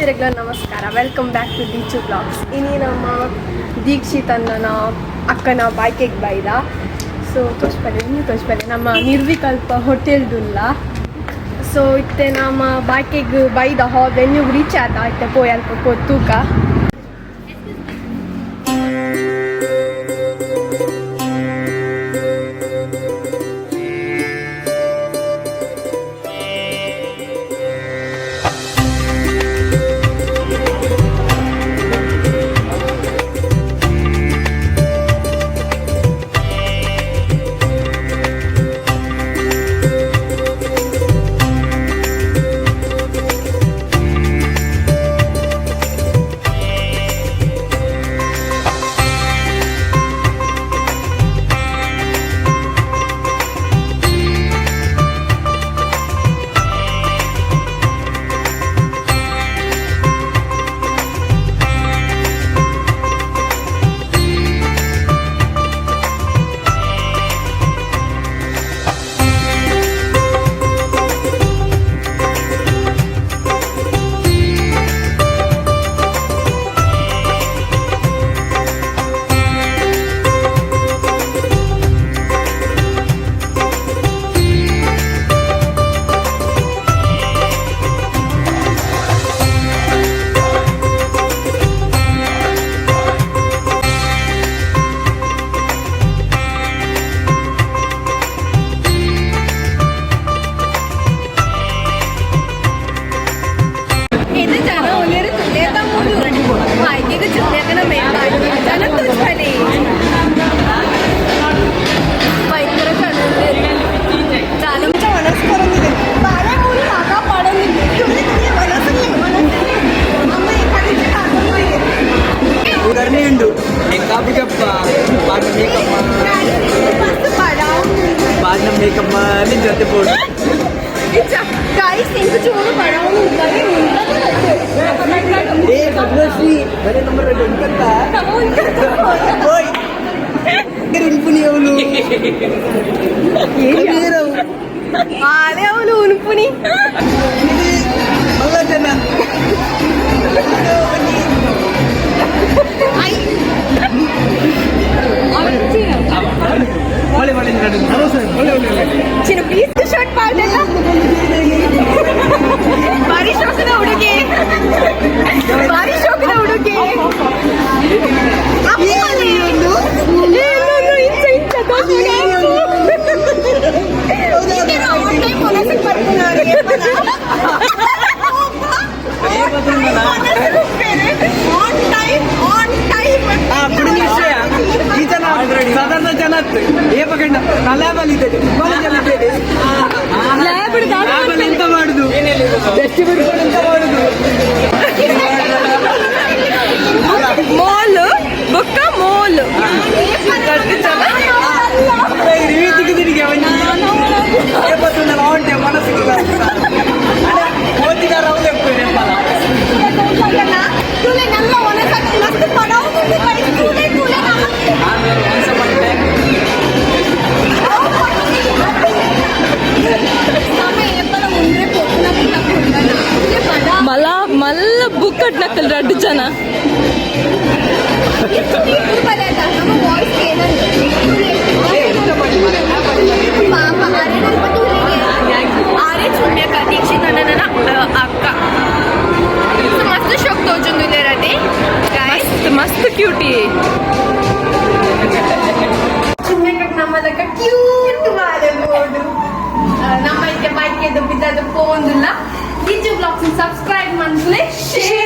ವೀಕ್ಷಕರಿಗೆಲ್ಲ ನಮಸ್ಕಾರ. Welcome back to Deechu blogs. ಇನ್ನಿ ನಮ್ಮ ದೀಕ್ಷಿತ್ ಅನ್ನನ ಅಕ್ಕನ ಬಾಯ್ಕೆಗೆ ಬೈದ. ಸೊ ತೋರಿಸ್ಬಲ್ಲೆ ನಮ್ಮ ನಿರ್ವಿಕಲ್ಪ ಹೋಟೆಲ್ದುಲ್ಲ. ಸೊ ಇತ್ತೆ ನಮ್ಮ ಬಾಯ್ಕೆಗೆ ಬೈದ ವೆನ್ಯೂ ರೀಚ್ ಆದ ಇತ್ತೆ ಪೋಯ್ ಅಲ್ಪ ಕೊತ್ತೂಕ. ಚಿನ್ನ ಪ್ಲೀಸ್ ಶರ್ಟ್ ಪಾಡ್ದಲ್ಲ ಭಾರಿ ಶೋಕದ ಹುಡುಗಿ ಸಾಧಾರಣ ಜನ ಎಂತ ಮಾಡುದು ಮೋಲ್ ಬೊಕ್ಕ ಮೋಲ್ మళ్ళా బుక్ కట్టినక్కలు 2 జన अक्का मस्त शोक मस्त क्यूटी ನಮ್ಮದಕ್ಕ ಕ್ಯೂಟ್ ಮಾಡಬಹುದು. ನಮ್ಮ ಇದಕ್ಕೆ ಬೈಕ್ ಬಿದ್ದದು ಫೋನ್ ಇಲ್ಲ. ದೀಚು ಬ್ಲಾಗ್ಸ್ ಸಬ್ಸ್ಕ್ರೈಬ್ ಮಾಡ್ಲಿ, ಶೇರ್